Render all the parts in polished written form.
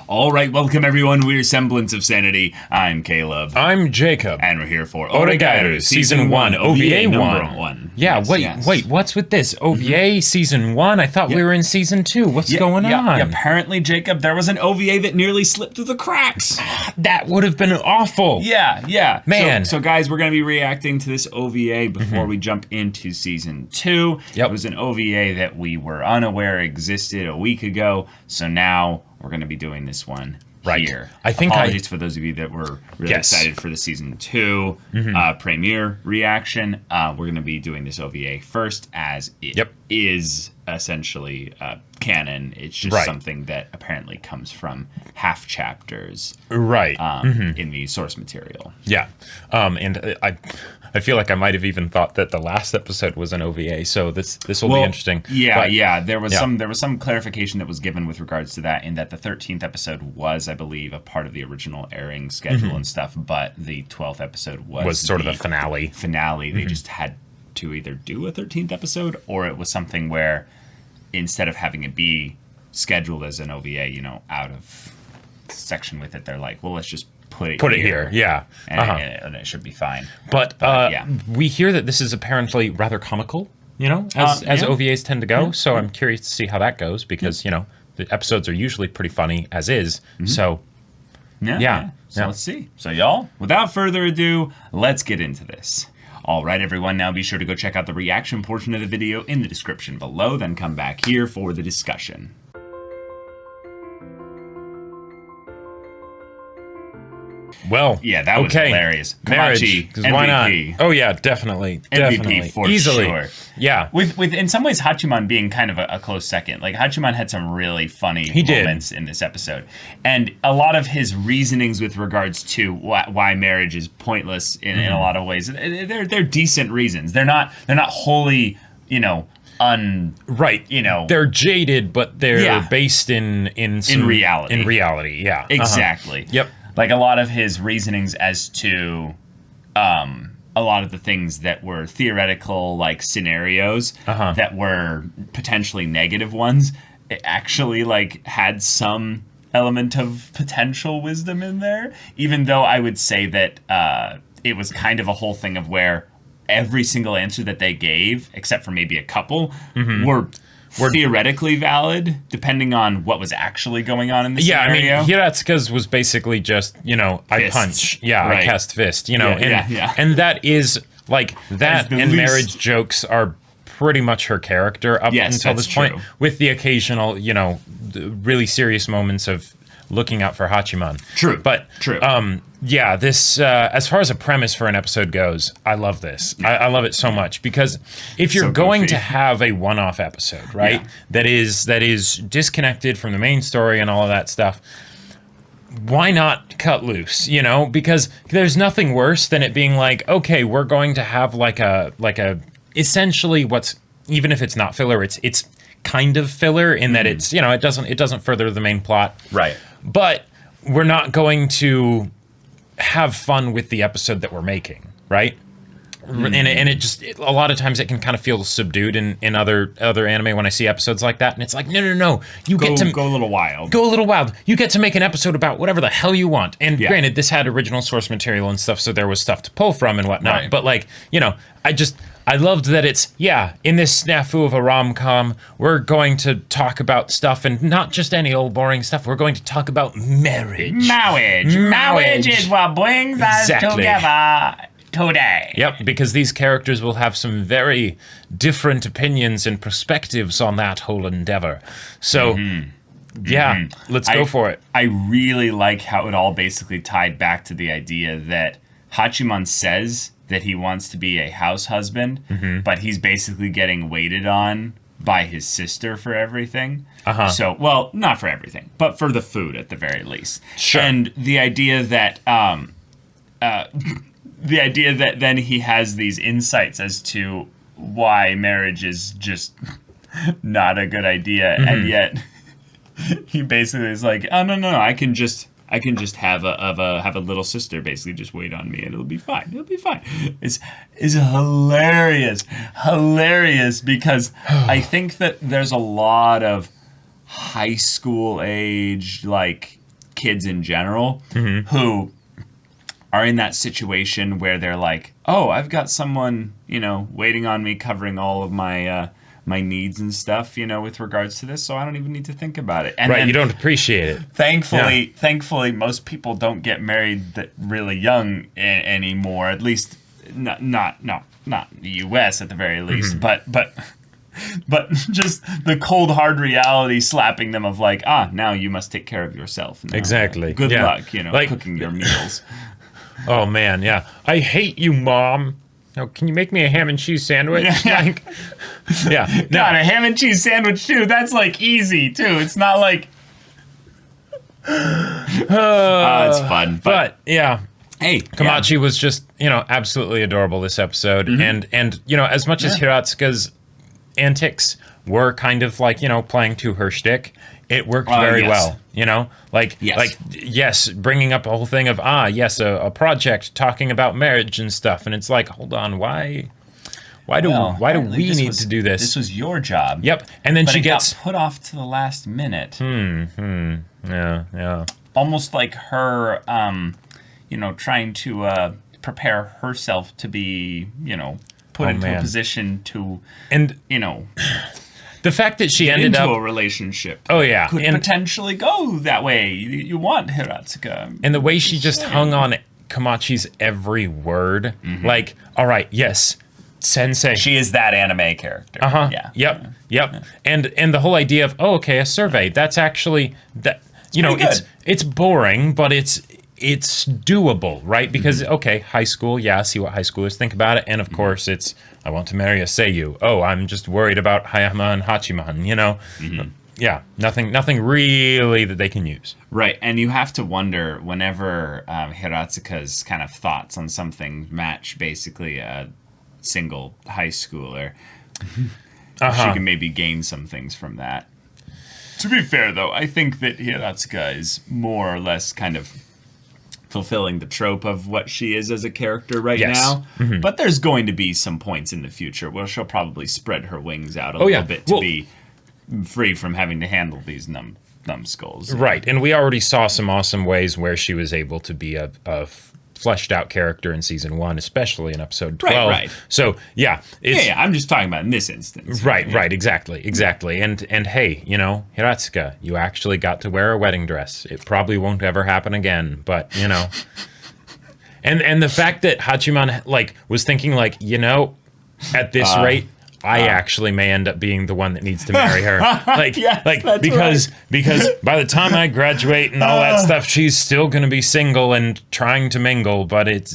All right, welcome everyone. We're Semblance of Sanity. I'm Caleb. I'm Jacob. And we're here for Oregairu Season 1, OVA 1. Yeah, yes, wait, what's with this? OVA Season 1? I thought we were in Season 2. What's going on? Apparently, Jacob, there was an OVA that nearly slipped through the cracks. That would have been awful. Yeah. Man. So guys, we're going to be reacting to this OVA before we jump into Season 2. Yep. It was an OVA that we were unaware existed a week ago, so now we're going to be doing this one here. Apologies for those of you that were really excited for the Season 2 premiere reaction. We're going to be doing this OVA first, as it is essentially canon. It's just something that apparently comes from half chapters in the source material. Yeah. And I feel like I might have even thought that the last episode was an OVA, so this will be interesting. There was some clarification that was given with regards to that, in that the 13th episode was, I believe, a part of the original airing schedule and stuff, but the 12th episode was sort of the finale. They just had to either do a 13th episode, or it was something where instead of having it be scheduled as an OVA, out of section with it, they're like, well, let's just put it here. And it should be fine. But we hear that this is apparently rather comical, as OVAs tend to go. So I'm curious to see how that goes, because the episodes are usually pretty funny as is. So let's see. So y'all, without further ado, let's get into this. All right, everyone, now be sure to go check out the reaction portion of the video in the description below, then come back here for the discussion. Well, that was hilarious. Marriage, because why not? Oh yeah, definitely. MVP for easily. Sure. Yeah. With in some ways Hachiman being kind of a close second. Like, Hachiman had some really funny moments in this episode, and a lot of his reasonings with regards to why marriage is pointless in a lot of ways. They're decent reasons. They're not wholly they're jaded, but they're based in reality. In reality, yeah. Exactly. Yep. Like, a lot of his reasonings as to a lot of the things that were theoretical, like, scenarios that were potentially negative ones, it actually, like, had some element of potential wisdom in there, even though I would say that it was kind of a whole thing of where every single answer that they gave, except for maybe a couple, were theoretically valid, depending on what was actually going on in the scenario. I mean, Hiratsuka's was basically just, I punch. I cast fist, And that is, like, that and marriage jokes are pretty much her character up until this point, with the occasional, really serious moments of looking out for Hachiman. True. This, as far as a premise for an episode goes, I love this. I love it so much, because if you're going to have a one-off episode, right, that is disconnected from the main story and all of that stuff, why not cut loose, because there's nothing worse than it being like, okay, we're going to have like a essentially what's, even if it's not filler, it's kind of filler in that it's, it doesn't further the main plot. Right. But we're not going to have fun with the episode that we're making, right? And it just, a lot of times it can kind of feel subdued in other anime when I see episodes like that, and it's like, no, you get to go a little wild. Go a little wild. You get to make an episode about whatever the hell you want. And granted, this had original source material and stuff, so there was stuff to pull from and whatnot. Right. But, like, I loved that it's, in this snafu of a rom-com, we're going to talk about stuff, and not just any old boring stuff. We're going to talk about marriage. Mawwiage is what brings us together today. Yep, because these characters will have some very different opinions and perspectives on that whole endeavor. So, let's go for it. I really like how it all basically tied back to the idea that Hachiman says that he wants to be a house husband, but he's basically getting waited on by his sister for everything. So, well, not for everything, but for the food at the very least. Sure. And the idea that then he has these insights as to why marriage is just not a good idea, and yet he basically is like, oh no, I can just have a little sister basically just wait on me and it'll be fine. It's hilarious because I think that there's a lot of high school age, like, kids in general who are in that situation where they're like, oh, I've got someone, waiting on me, covering all of my my needs and stuff, with regards to this, so I don't even need to think about it. And right, you don't appreciate it. Thankfully, most people don't get married that really young anymore. At least, not in the U.S. at the very least. But just the cold hard reality slapping them of like, now you must take care of yourself. Now. Exactly. Good luck, cooking your meals. Oh man, yeah. I hate you, Mom. Now, can you make me a ham and cheese sandwich? Yeah. No. God, a ham and cheese sandwich too. That's like easy too. It's not like. It's fun, but yeah. Hey, Komachi was just absolutely adorable this episode, and as much as Hiratsuka's antics were kind of like playing to her shtick, it worked very well. Yes, bringing up a whole thing of a project talking about marriage and stuff, and it's like, hold on, why do we need to do this? This was your job. Yep, and then she gets got put off to the last minute. Yeah. Almost like her, trying to prepare herself to be, put into a position to, the fact that she ended up into a relationship. Oh yeah, could potentially go that way. You want Hiratsuka, and the way she just hung on Komachi's every word, like, all right, yes, Sensei. She is that anime character. Yeah. Yep. And the whole idea of a survey. That's actually that. It's boring, but it's doable, right? Because high school, see what high schoolers think about it, and of course it's I want to marry a Seiyu. Oh, I'm just worried about Hayama and Hachiman. Yeah, nothing really that they can use. Right, and you have to wonder whenever Hiratsuka's kind of thoughts on something match basically a single high schooler. She can maybe gain some things from that. To be fair, though, I think that Hiratsuka is more or less kind of fulfilling the trope of what she is as a character now. But there's going to be some points in the future where she'll probably spread her wings out a little bit to be free from having to handle these numbskulls. Right, and we already saw some awesome ways where she was able to be a fleshed out character in season 1, especially in episode 12. Right. So I'm just talking about in this instance. Right, exactly. And hey, Hiratsuka, you actually got to wear a wedding dress. It probably won't ever happen again, but and the fact that Hachiman was thinking at this rate, I actually may end up being the one that needs to marry her. Because by the time I graduate and all that stuff, she's still going to be single and trying to mingle, but it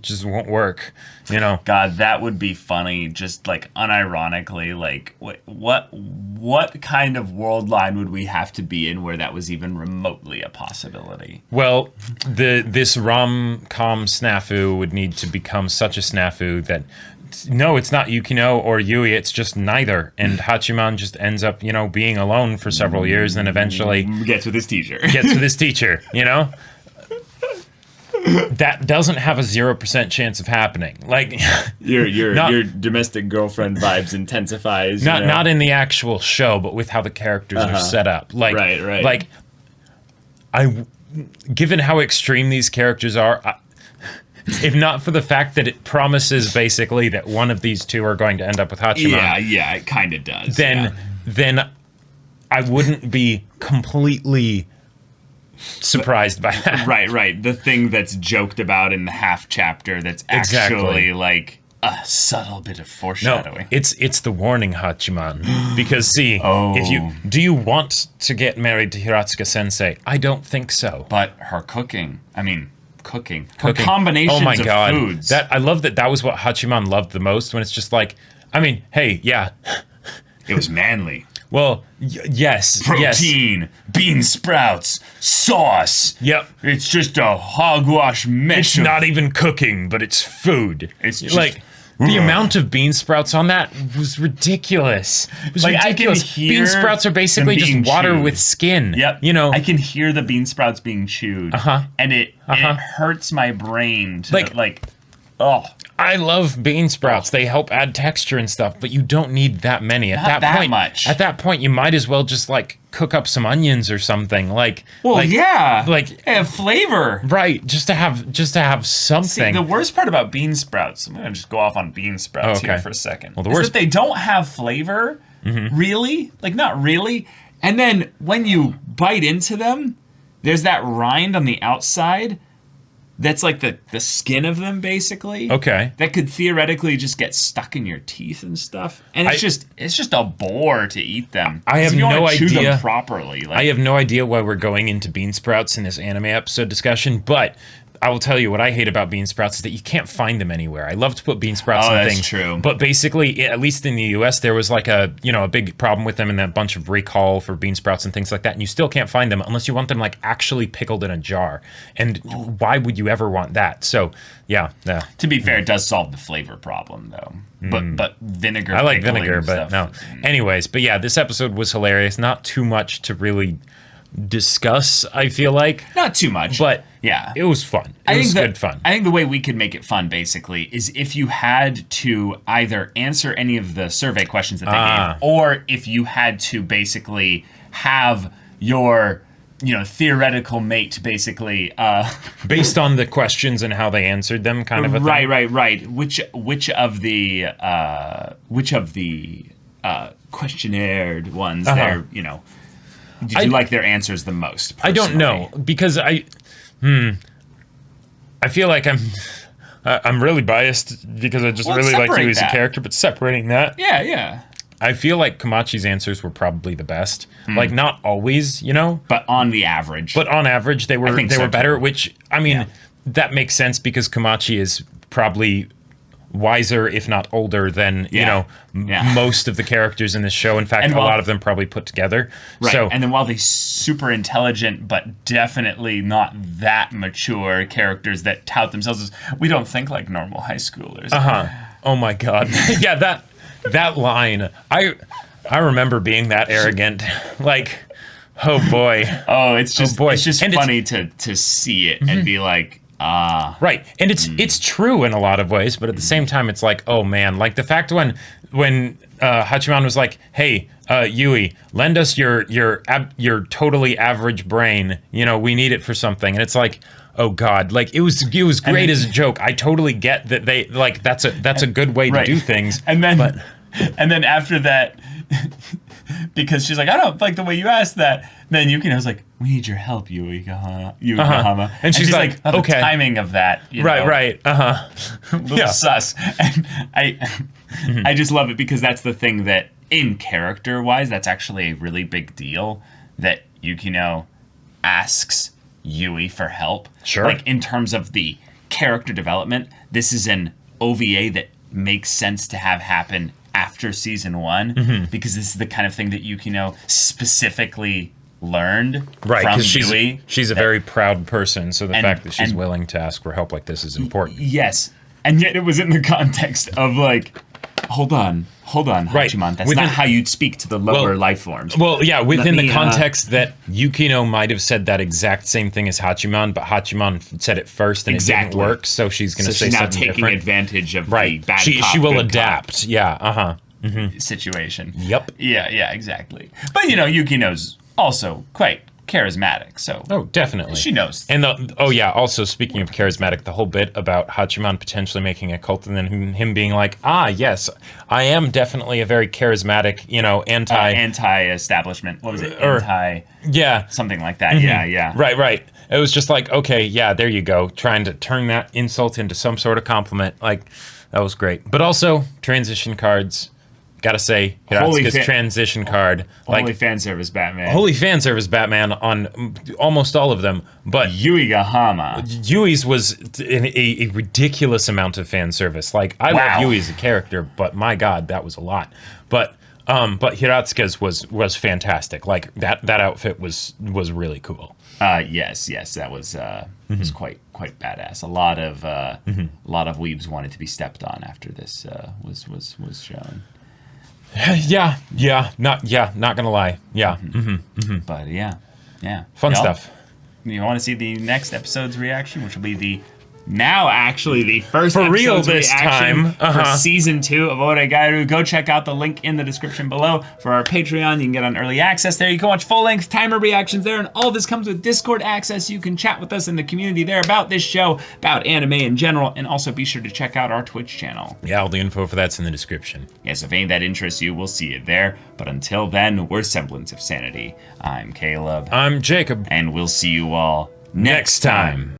just won't work. God, that would be funny. Just unironically, what kind of world line would we have to be in where that was even remotely a possibility? Well, this rom-com snafu would need to become such a snafu that. No, it's not Yukino or Yui, it's just neither. And Hachiman just ends up, being alone for several years, and eventually gets with his teacher. That doesn't have a 0% chance of happening. Your domestic girlfriend vibes intensifies. Not in the actual show, but with how the characters are set up. Right. Given how extreme these characters are, if not for the fact that it promises basically that one of these two are going to end up with Hachiman. Yeah, it kind of does. Then I wouldn't be completely surprised by that. Right. The thing that's joked about in the half chapter that's actually a subtle bit of foreshadowing. No, it's the warning, Hachiman. Because do you want to get married to Hiratsuka Sensei? I don't think so. But her cooking. Her combinations of foods. I love that was what Hachiman loved the most, when it's just hey, yeah. It was manly. Well, yes. Protein, bean sprouts, sauce. Yep. It's just a hogwash mesh. It's not even cooking, but it's food. It's just... the amount of bean sprouts on that was ridiculous. It was ridiculous. I can hear bean sprouts are basically just water with skin. Yep. I can hear the bean sprouts being chewed. And it hurts my brain to Oh, I love bean sprouts. They help add texture and stuff, but you don't need that many. Not that much. At that point, you might as well just like cook up some onions or something. Like, have flavor. Right, just to have something. See, the worst part about bean sprouts, I'm gonna just go off on bean sprouts here for a second. Well, the is worst that they don't have flavor, really. Like, not really. And then when you bite into them, there's that rind on the outside. That's like the skin of them, basically. Okay. That could theoretically just get stuck in your teeth and stuff, and it's just a bore to eat them. I have no idea. Chew them properly. Like, I have no idea why we're going into bean sprouts in this anime episode discussion, but I will tell you what I hate about bean sprouts is that you can't find them anywhere. I love to put bean sprouts in things. That's true. But basically, at least in the US, there was like a big problem with them and a bunch of recall for bean sprouts and things like that. And you still can't find them unless you want them like actually pickled in a jar. And why would you ever want that? So, yeah. To be fair, it does solve the flavor problem, though. But vinegar. I like vinegar, but no. Anyways, but yeah, this episode was hilarious. Not too much to really discuss, I feel like. Not too much. But yeah, it was fun. It was good fun. I think the way we could make it fun, basically, is if you had to either answer any of the survey questions that they gave, or if you had to basically have your theoretical mate basically based on the questions and how they answered them, kind of a thing. Right. Which of the questionnaire ones they're did you like their answers the most? Personally? I don't know, because I feel like I'm really biased because I just really like you as a character, but separating that. Yeah. I feel like Komachi's answers were probably the best. Like, not always, but on the average. But on average, they were better, which, I mean, that makes sense because Komachi is probably wiser, if not older, than most of the characters in this show. In fact, a lot of them probably put together. Right. So, and then while they're super intelligent, but definitely not that mature characters that tout themselves as, we don't think like normal high schoolers. Oh my God. Yeah, that line. I remember being that arrogant. Like, oh boy. Oh, it's just funny to see it and be like, right, and it's true in a lot of ways, but at the same time, it's like, oh man, like the fact when Hachiman was like, hey, Yui, lend us your totally average brain, we need it for something, and it's like, oh God, like it was great as a joke. I totally get that they like that's a good way to do things, and then after that. Because she's like, I don't like the way you asked that. Then Yukino was like, we need your help, Yui Gahama. And she's like, the okay. timing of that. Right. A little sus. And I just love it because that's the thing that, in character-wise, that's actually a really big deal that Yukino asks Yui for help. Sure. Like, in terms of the character development, this is an OVA that makes sense to have happen after season 1, because this is the kind of thing that Yukino specifically learned from Yui. She's a very proud person, so the fact that she's willing to ask for help like this is important. Yes, and yet it was in the context of like, hold on, Hachiman, that's not how you'd speak to the lower life forms. Well, yeah, within the context that Yukino might have said that exact same thing as Hachiman, but Hachiman said it first and it didn't work, so she's going to say something different. She's now taking advantage of the bad She will adapt, situation. Yep. Yeah, exactly. But Yukino's also quite charismatic, so definitely she knows. And also speaking of charismatic, the whole bit about Hachiman potentially making a cult and then him being like, yes, I am definitely a very charismatic, anti-establishment. What was it? Something like that. Yeah. Right. It was just like, okay, yeah, there you go, trying to turn that insult into some sort of compliment. Like, that was great. But also transition cards. Gotta say, Hiratsuka's transition card. Holy fan service Batman. Holy fan service Batman on almost all of them. But Yui Gahama. Yui's was a ridiculous amount of fan service. Like, I love Yui as a character, but my God, that was a lot. But Hiratsuka's was fantastic. Like, that outfit was really cool. Yes, that was quite badass. A lot of weebs wanted to be stepped on after this was shown. Yeah, not gonna lie. Yeah. But yeah. Fun stuff. You want to see the next episode's reaction, which will be the now actually the first For real episode's this reaction time. for season 2 of Oregairu. Go check out the link in the description below for our Patreon. You can get on early access there. You can watch full-length timer reactions there, and all this comes with Discord access. You can chat with us in the community there about this show, about anime in general, and also be sure to check out our Twitch channel. Yeah, all the info for that's in the description. Yes, if any of that interests you, we'll see it there. But until then, we're Semblance of Sanity. I'm Caleb. I'm Jacob. And we'll see you all next time.